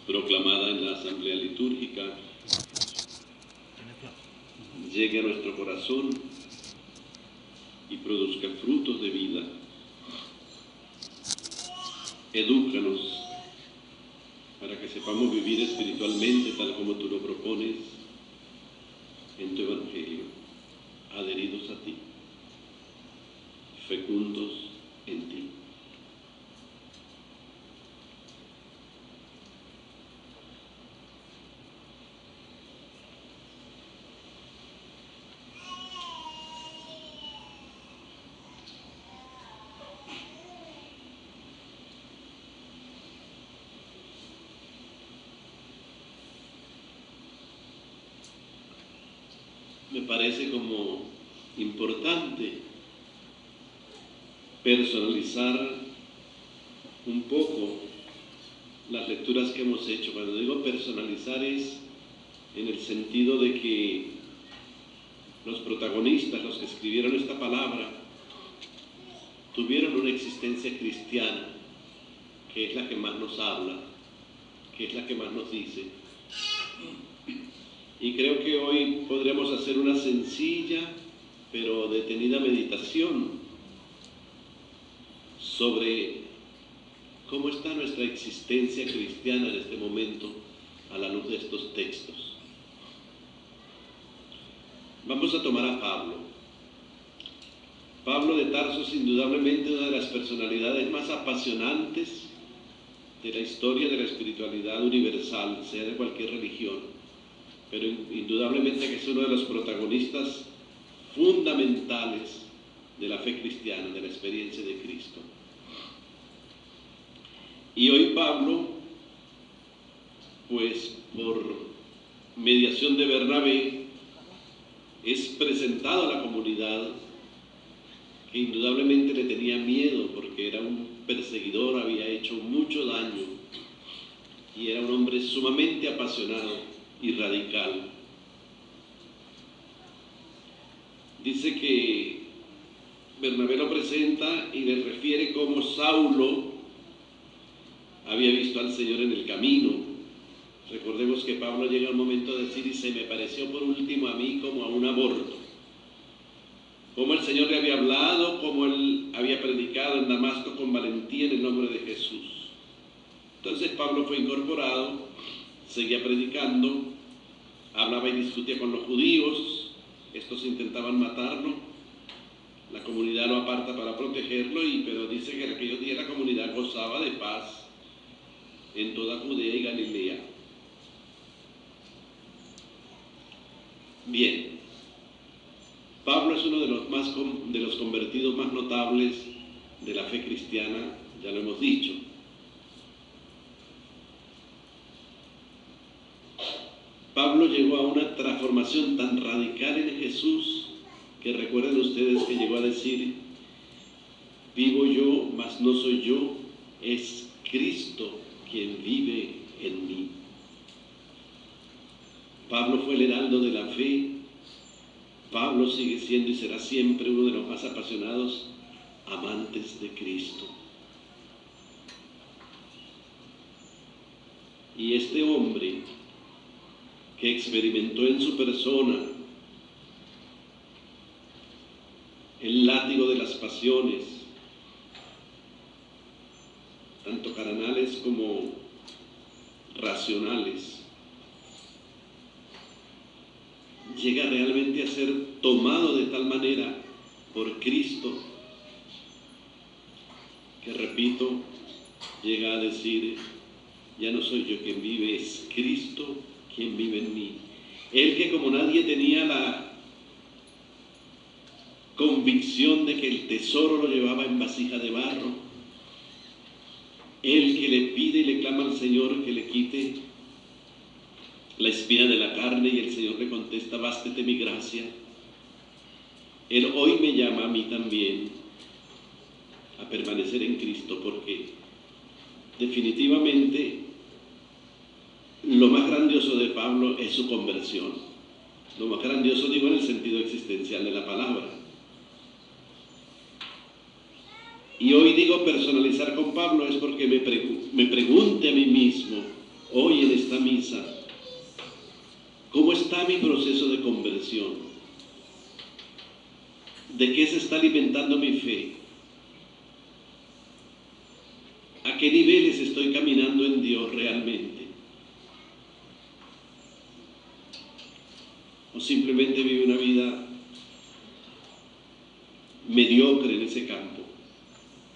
proclamada en la asamblea litúrgica llegue a nuestro corazón y produzca frutos de vida. Edúcanos para que sepamos vivir espiritualmente tal como tú lo propones en tu Evangelio, adheridos a ti, fecundos en ti. Me parece como importante personalizar un poco las lecturas que hemos hecho. Cuando digo personalizar es en el sentido de que los protagonistas, los que escribieron esta palabra, tuvieron una existencia cristiana, que es la que más nos habla, que es la que más nos dice. Y creo que hoy podremos hacer una sencilla pero detenida meditación sobre cómo está nuestra existencia cristiana en este momento a la luz de estos textos. Vamos a tomar a Pablo. Pablo de Tarso es indudablemente una de las personalidades más apasionantes de la historia de la espiritualidad universal, sea de cualquier religión, pero indudablemente que es uno de los protagonistas fundamentales de la fe cristiana, de la experiencia de Cristo. Y hoy Pablo, pues por mediación de Bernabé, es presentado a la comunidad que indudablemente le tenía miedo porque era un perseguidor, había hecho mucho daño y era un hombre sumamente apasionado y radical. Dice que Bernabé lo presenta y le refiere cómo Saulo había visto al Señor en el camino. Recordemos que Pablo llega al momento de decir: y se me pareció por último a mí como a un aborto. Cómo el Señor le había hablado, cómo él había predicado en Damasco con valentía en el nombre de Jesús. Entonces Pablo fue incorporado, seguía predicando, hablaba y discutía con los judíos. Estos intentaban matarlo, la comunidad lo aparta para protegerlo, pero dice que en aquellos días la comunidad gozaba de paz en toda Judea y Galilea. Bien, Pablo es uno de los convertidos más notables de la fe cristiana, ya lo hemos dicho. Pablo llegó a una transformación tan radical en Jesús que recuerden ustedes que llegó a decir: vivo yo, mas no soy yo, es Cristo quien vive en mí. Pablo fue el heraldo de la fe. Pablo sigue siendo y será siempre uno de los más apasionados amantes de Cristo. Y este hombre que experimentó en su persona el látigo de las pasiones, tanto carnales como racionales, llega realmente a ser tomado de tal manera por Cristo que, repito, llega a decir: ya no soy yo quien vive, es Cristo quien vive en mí. Él que como nadie tenía la convicción de que el tesoro lo llevaba en vasija de barro, él que le pide y le clama al Señor que le quite la espina de la carne, y el Señor le contesta: bástete mi gracia. Él hoy me llama a mí también a permanecer en Cristo, porque definitivamente lo más grandioso de Pablo es su conversión. Lo más grandioso, digo, en el sentido existencial de la palabra. Y hoy digo personalizar con Pablo es porque me pregunte a mí mismo hoy en esta misa, ¿cómo está mi proceso de conversión? ¿De qué se está alimentando mi fe? ¿A qué niveles estoy caminando en Dios realmente? ¿O simplemente vivo una vida mediocre en ese campo?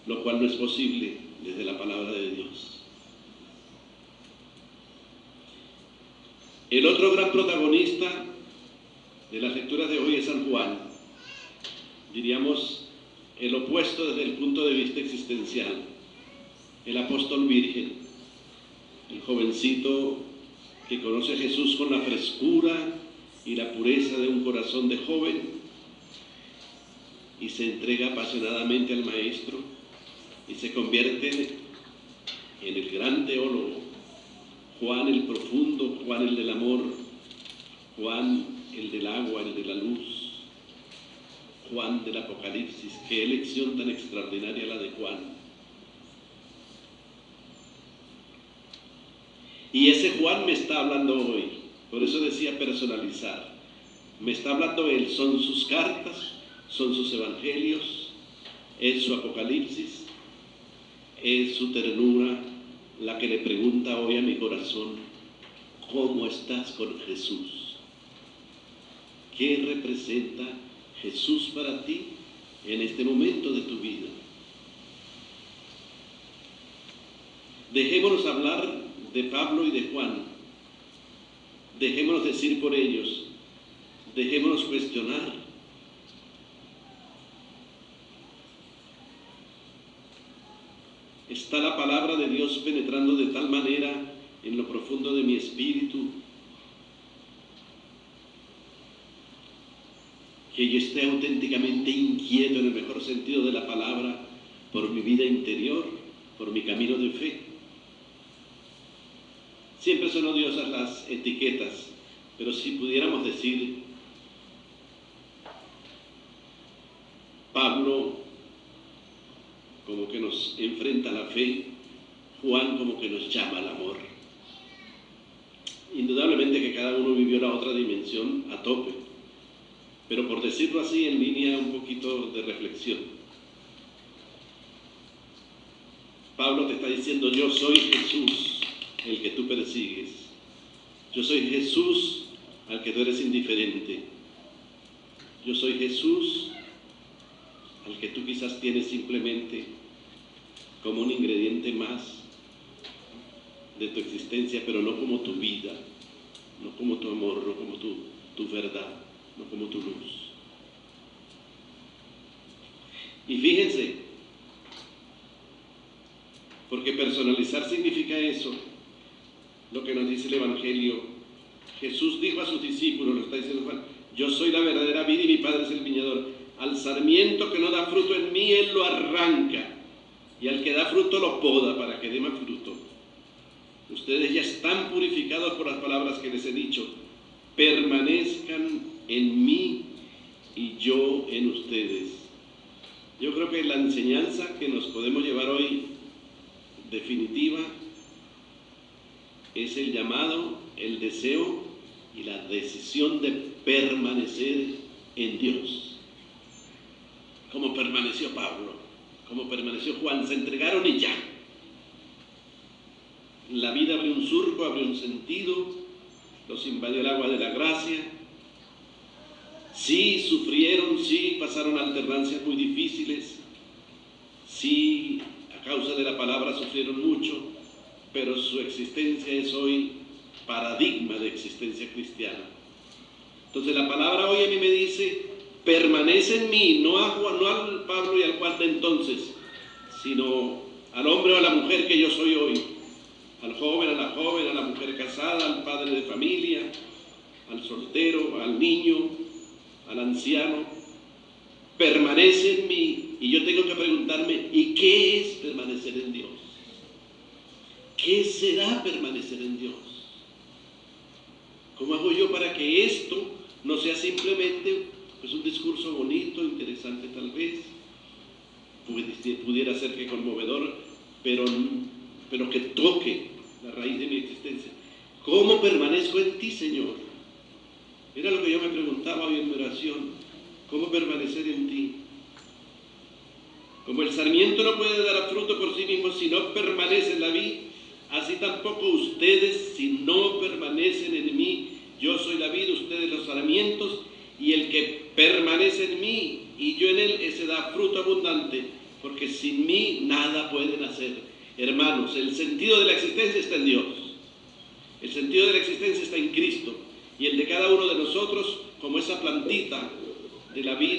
Lo cual no es posible desde la palabra de Dios. El otro gran protagonista de las lecturas de hoy es San Juan, diríamos el opuesto desde el punto de vista existencial, el apóstol virgen, el jovencito que conoce a Jesús con la frescura y la pureza de un corazón de joven y se entrega apasionadamente al Maestro y se convierte en el gran teólogo, Juan el profundo, Juan el del amor, Juan el del agua, el de la luz, Juan del Apocalipsis. Qué elección tan extraordinaria la de Juan. Y ese Juan me está hablando hoy, por eso decía personalizar. Me está hablando él, son sus cartas, son sus evangelios, es su Apocalipsis, es su ternura la que le pregunta hoy a mi corazón, ¿cómo estás con Jesús? ¿Qué representa Jesús para ti en este momento de tu vida? Dejémonos hablar de Pablo y de Juan, dejémonos decir por ellos, dejémonos cuestionar. Está la palabra de Dios penetrando de tal manera en lo profundo de mi espíritu que yo esté auténticamente inquieto en el mejor sentido de la palabra por mi vida interior, por mi camino de fe. Siempre son odiosas las etiquetas, pero si pudiéramos decir, Pablo como que nos enfrenta a la fe, Juan como que nos llama al amor. Indudablemente que cada uno vivió la otra dimensión a tope, pero por decirlo así, en línea un poquito de reflexión. Pablo te está diciendo, yo soy Jesús, el que tú persigues. Yo soy Jesús, al que tú eres indiferente. Yo soy Jesús, al que tú quizás tienes simplemente como un ingrediente más de tu existencia, pero no como tu vida, no como tu amor, no como tu verdad, no como tu luz. Y fíjense, porque personalizar significa eso, lo que nos dice el Evangelio. Jesús dijo a sus discípulos, lo está diciendo Juan, yo soy la verdadera vid y mi Padre es el viñador. Al sarmiento que no da fruto en mí, Él lo arranca, y al que da fruto lo poda para que dé más fruto. Ustedes ya están purificados por las palabras que les he dicho. Permanezcan en mí y yo en ustedes. Yo creo que la enseñanza que nos podemos llevar hoy definitiva es el llamado, el deseo y la decisión de permanecer en Dios. Como permaneció Pablo, como permaneció Juan, se entregaron y ya. La vida abrió un surco, abrió un sentido, los invadió el agua de la gracia. Sí, sufrieron, sí, pasaron alternancias muy difíciles, sí, a causa de la palabra sufrieron mucho, pero su existencia es hoy paradigma de existencia cristiana. Entonces la palabra hoy a mí me dice, permanece en mí, no al Pablo y al Juan de entonces, sino al hombre o a la mujer que yo soy hoy, al joven, a la mujer casada, al padre de familia, al soltero, al niño, al anciano. Permanece en mí, y yo tengo que preguntarme, ¿y qué es permanecer en Dios? ¿Qué será permanecer en Dios? ¿Cómo hago yo para que esto no sea simplemente pues, un discurso bonito, interesante tal vez? Pudiera ser que conmovedor, pero que toque la raíz de mi existencia. ¿Cómo permanezco en ti, Señor? Era lo que yo me preguntaba hoy en mi oración. ¿Cómo permanecer en ti? Como el sarmiento no puede dar fruto por sí mismo si no permanece en la vid, así tampoco ustedes si no permanecen en mí. Yo soy la vid, ustedes los sarmientos, y el que permanece en mí y yo en él, ese da fruto abundante, porque sin mí nada pueden hacer. Hermanos, el sentido de la existencia está en Dios. El sentido de la existencia está en Cristo, y el de cada uno de nosotros, como esa plantita de la vid,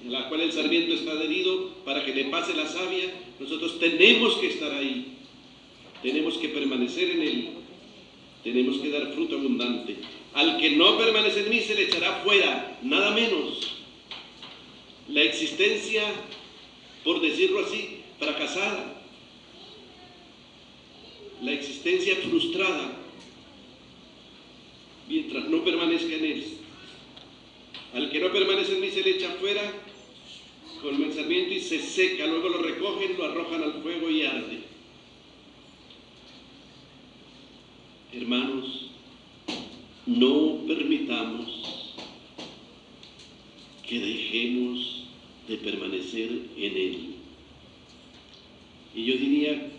en la cual el sarmiento está adherido para que le pase la savia, nosotros tenemos que estar ahí, tenemos que permanecer en él, tenemos que dar fruto abundante. Al que no permanece en mí se le echará fuera, nada menos. La existencia, por decirlo así, fracasada, la existencia frustrada, mientras no permanezca en él. Al que no permanece en mí se le echa fuera con el sarmiento y se seca, luego lo recogen, lo arrojan al fuego y arde. Hermanos, no permitamos que dejemos de permanecer en él. Y yo diría,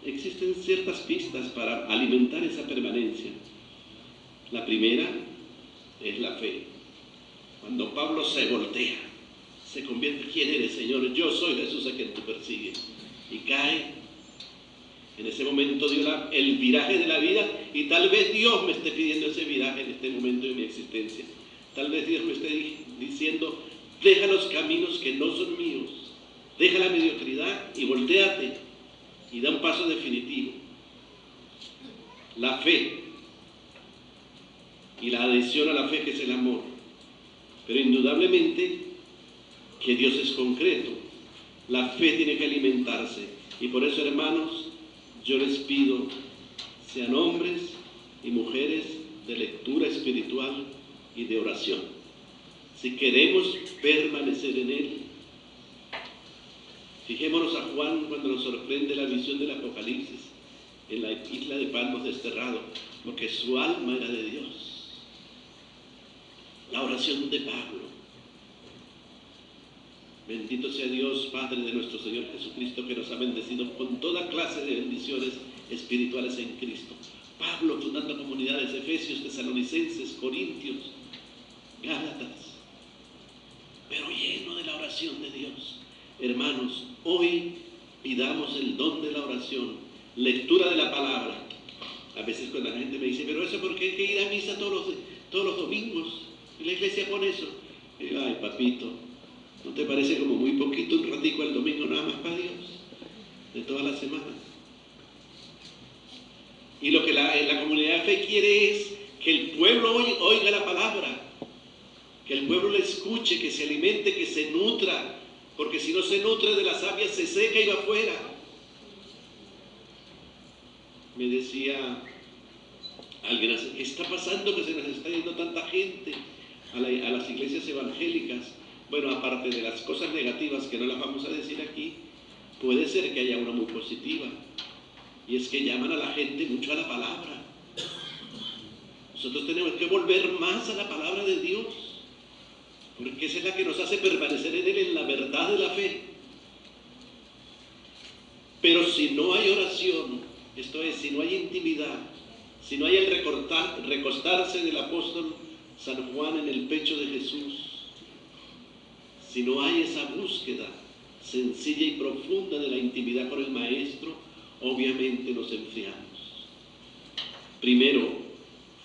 existen ciertas pistas para alimentar esa permanencia. La primera es la fe. Cuando Pablo se voltea, se convierte, ¿quién eres, Señor? Yo soy Jesús a quien tú persigues. Y cae. En ese momento dio el viraje de la vida, y tal vez Dios me esté pidiendo ese viraje en este momento de mi existencia. Tal vez Dios me esté diciendo, deja los caminos que no son míos, deja la mediocridad y voltéate y da un paso definitivo. La fe y la adhesión a la fe, que es el amor. Pero indudablemente que Dios es concreto. La fe tiene que alimentarse, y por eso, hermanos, yo les pido, sean hombres y mujeres de lectura espiritual y de oración. Si queremos permanecer en él, fijémonos a Juan cuando nos sorprende la visión del Apocalipsis en la isla de Patmos desterrado, porque su alma era de Dios. La oración de Pablo. Bendito sea Dios, Padre de nuestro Señor Jesucristo, que nos ha bendecido con toda clase de bendiciones espirituales en Cristo. Pablo fundando comunidades, Efesios, Tesalonicenses, Corintios, Gálatas, pero lleno de la oración de Dios. Hermanos, hoy pidamos el don de la oración, lectura de la palabra. A veces cuando la gente me dice, pero eso, ¿por qué hay que ir a misa todos los domingos? Y la iglesia pone eso. Y digo, ay, papito, ¿no te parece como muy poquito, un ratico el domingo nada más para Dios? De toda la semana. Y lo que la comunidad de fe quiere es que el pueblo oiga la palabra, que el pueblo la escuche, que se alimente, que se nutra, porque si no se nutre de la savia se seca y va afuera. Me decía alguien, ¿qué está pasando que se nos está yendo tanta gente a las iglesias evangélicas? Bueno, aparte de las cosas negativas que no las vamos a decir aquí, puede ser que haya una muy positiva, y es que llaman a la gente mucho a la palabra. Nosotros tenemos que volver más a la palabra de Dios, porque esa es la que nos hace permanecer en él, en la verdad de la fe. Pero si no hay oración, esto es, si no hay intimidad, si no hay el recostarse del apóstol San Juan en el pecho de Jesús, si no hay esa búsqueda sencilla y profunda de la intimidad con el Maestro, obviamente nos enfriamos. Primero,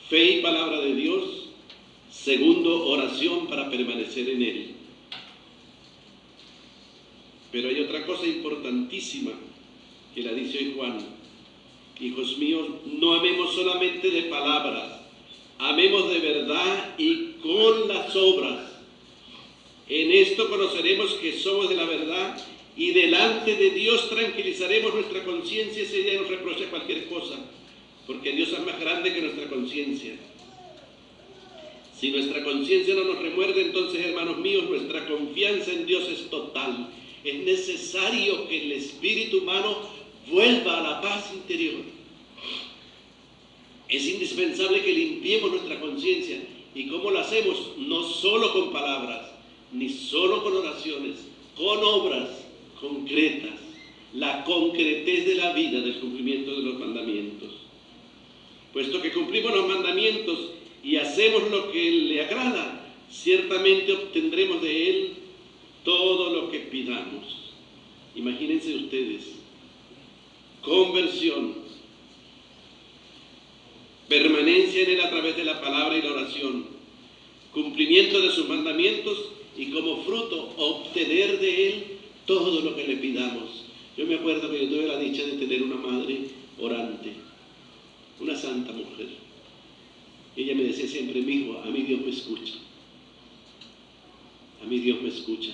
fe y palabra de Dios. Segundo, oración para permanecer en él. Pero hay otra cosa importantísima que la dice hoy Juan. Hijos míos, no amemos solamente de palabras, amemos de verdad y con las obras. En esto conoceremos que somos de la verdad, y delante de Dios tranquilizaremos nuestra conciencia si ella nos reprocha cualquier cosa, porque Dios es más grande que nuestra conciencia. Si nuestra conciencia no nos remuerde, entonces, hermanos míos, nuestra confianza en Dios es total. Es necesario que el espíritu humano vuelva a la paz interior. Es indispensable que limpiemos nuestra conciencia. ¿Y cómo lo hacemos? No solo con palabras, ni solo con oraciones, con obras concretas. La concretez de la vida, del cumplimiento de los mandamientos. Puesto que cumplimos los mandamientos y hacemos lo que le agrada, ciertamente obtendremos de Él todo lo que pidamos. Imagínense ustedes, conversión, permanencia en Él a través de la palabra y la oración, cumplimiento de sus mandamientos y como fruto obtener de Él todo lo que le pidamos. Yo me acuerdo que yo tuve la dicha de tener una madre orante, una santa mujer. Ella me decía siempre: mi hijo, a mí Dios me escucha. A mí Dios me escucha.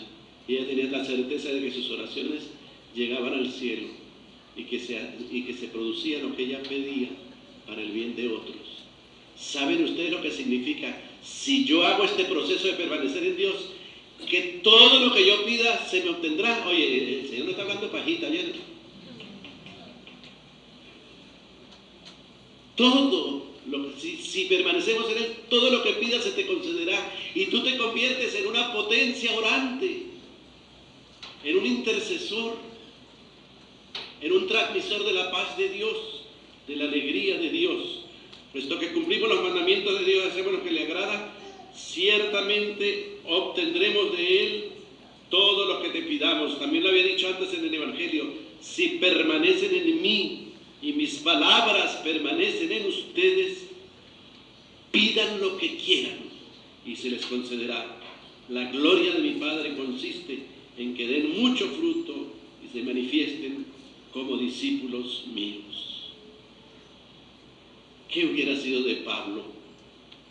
Y ella tenía la certeza de que sus oraciones llegaban al cielo y que se producía lo que ella pedía para el bien de otros. ¿Saben ustedes lo que significa? Si yo hago este proceso de permanecer en Dios, que todo lo que yo pida se me obtendrá. Oye, el Señor no está hablando pajita, ¿bien? Todo, si permanecemos en Él, todo lo que pidas se te concederá. Y tú te conviertes en una potencia orante, en un intercesor, en un transmisor de la paz de Dios, de la alegría de Dios. Puesto que cumplimos los mandamientos de Dios, hacemos lo que le agrada, ciertamente obtendremos de Él todo lo que te pidamos. También lo había dicho antes en el Evangelio: si permanecen en mí y mis palabras permanecen en ustedes, pidan lo que quieran y se les concederá. La gloria de mi Padre consiste en que den mucho fruto y se manifiesten como discípulos míos. ¿Qué hubiera sido de Pablo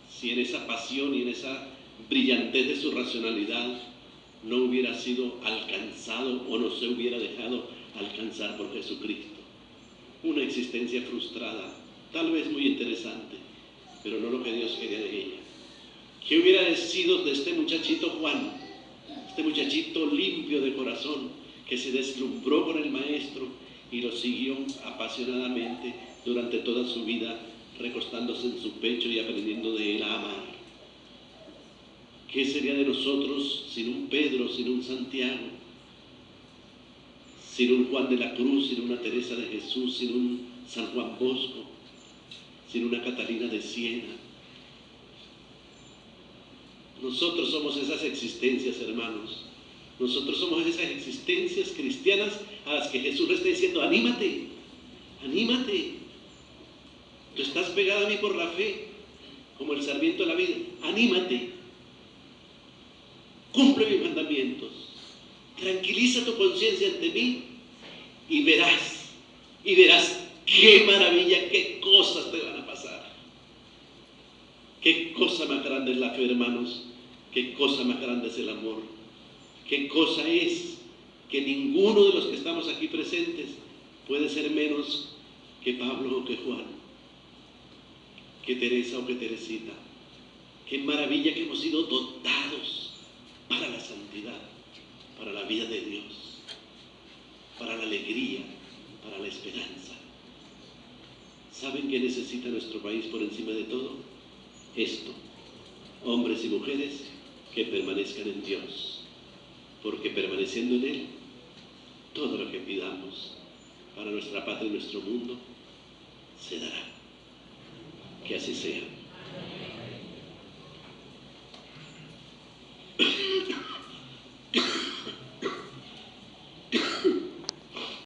si en esa pasión y en esa brillantez de su racionalidad no hubiera sido alcanzado o no se hubiera dejado alcanzar por Jesucristo? Una existencia frustrada, tal vez muy interesante, pero no lo que Dios quería de ella. ¿Qué hubiera sido de este muchachito Juan, este muchachito limpio de corazón, que se deslumbró con el Maestro y lo siguió apasionadamente durante toda su vida, recostándose en su pecho y aprendiendo de él a amar? ¿Qué sería de nosotros sin un Pedro, sin un Santiago, sin un Juan de la Cruz, sin una Teresa de Jesús, sin un San Juan Bosco, sin una Catalina de Siena? Nosotros somos esas existencias, hermanos. Nosotros somos esas existencias cristianas a las que Jesús le está diciendo: anímate, anímate. Tú estás pegada a mí por la fe, como el sarmiento de la vida. Anímate. Cumple mis mandamientos. Tranquiliza tu conciencia ante mí y verás qué maravilla, qué cosas te van a pasar. Qué cosa más grande es la fe, hermanos. Qué cosa más grande es el amor. Qué cosa es que ninguno de los que estamos aquí presentes puede ser menos que Pablo o que Juan, que Teresa o que Teresita. Qué maravilla que hemos sido dotados para la santidad, para la vida de Dios, para la alegría, para la esperanza. ¿Saben qué necesita nuestro país por encima de todo? Esto: hombres y mujeres que permanezcan en Dios, porque permaneciendo en Él, todo lo que pidamos para nuestra patria y nuestro mundo se dará. Que así sea.